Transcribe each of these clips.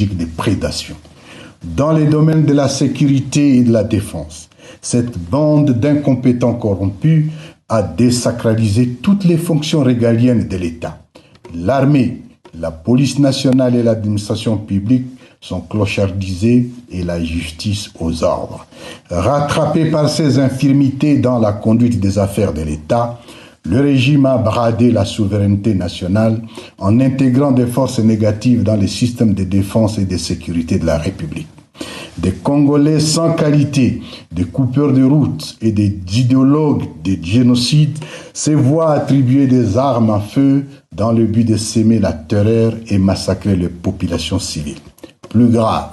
stratégique de prédation. Dans les domaines de la sécurité et de la défense, cette bande d'incompétents corrompus a désacralisé toutes les fonctions régaliennes de l'État. L'armée, la police nationale et l'administration publique sont clochardisées et la justice aux ordres. Rattrapé par ses infirmités dans la conduite des affaires de l'État, le régime a bradé la souveraineté nationale en intégrant des forces négatives dans les systèmes de défense et de sécurité de la République. Des Congolais sans qualité, des coupeurs de route et des idéologues de génocide se voient attribuer des armes à feu dans le but de semer la terreur et massacrer les populations civiles. Plus grave,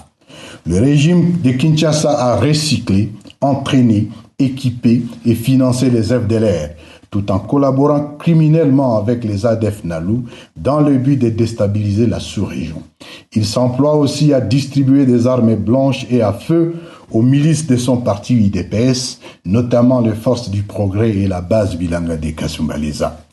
le régime de Kinshasa a recyclé, entraîné, équipé et financé les FDLR, tout en collaborant criminellement avec les ADF Nalu dans le but de déstabiliser la sous-région. Il s'emploie aussi à distribuer des armes blanches et à feu aux milices de son parti UDPS, notamment les forces du progrès et la base Bilanga de Kasumbalesa.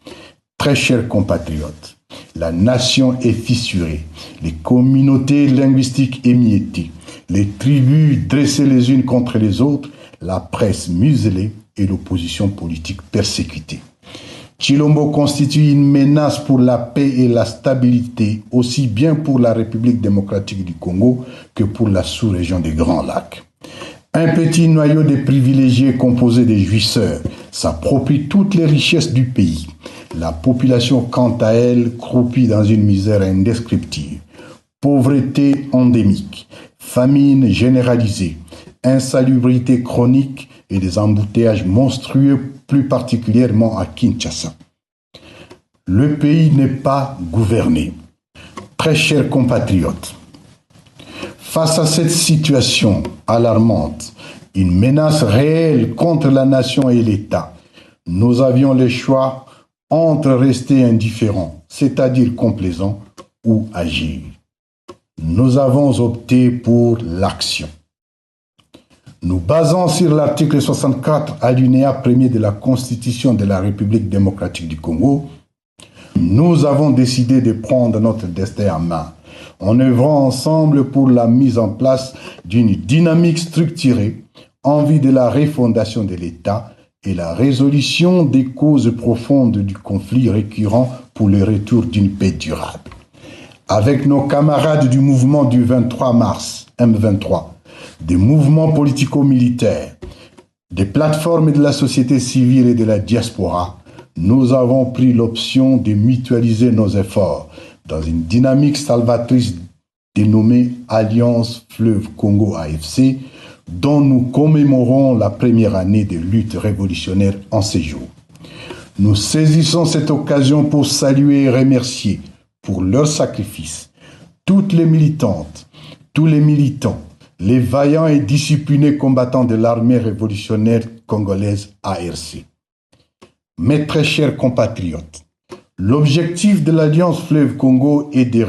Très chers compatriotes, la nation est fissurée, les communautés linguistiques émiettées, les tribus dressées les unes contre les autres, la presse muselée et l'opposition politique persécutée. Tshilombo constitue une menace pour la paix et la stabilité, aussi bien pour la République démocratique du Congo que pour la sous-région des Grands Lacs. Un petit noyau de privilégiés composé de jouisseurs s'approprie toutes les richesses du pays. La population, quant à elle, croupit dans une misère indescriptible. Pauvreté endémique, famine généralisée, insalubrité chronique et des embouteillages monstrueux, plus particulièrement à Kinshasa. Le pays n'est pas gouverné. Très chers compatriotes, face à cette situation alarmante, une menace réelle contre la nation et l'État, nous avions le choix entre rester indifférents, c'est-à-dire complaisants, ou agir. Nous avons opté pour l'action. Nous basant sur l'article 64 alinéa 1er de la Constitution de la République démocratique du Congo, nous avons décidé de prendre notre destin en main en œuvrant ensemble pour la mise en place d'une dynamique structurée en vue de la refondation de l'État et la résolution des causes profondes du conflit récurrent pour le retour d'une paix durable. Avec nos camarades du mouvement du 23 mars, M23, des mouvements politico-militaires, des plateformes de la société civile et de la diaspora, nous avons pris l'option de mutualiser nos efforts dans une dynamique salvatrice dénommée Alliance Fleuve Congo AFC, dont nous commémorons la première année de lutte révolutionnaire en ces jours. Nous saisissons cette occasion pour saluer et remercier pour leur sacrifice toutes les militantes, tous les militants, les vaillants et disciplinés combattants de l'armée révolutionnaire congolaise ARC. Mes très chers compatriotes, l'objectif de l'Alliance Fleuve Congo est de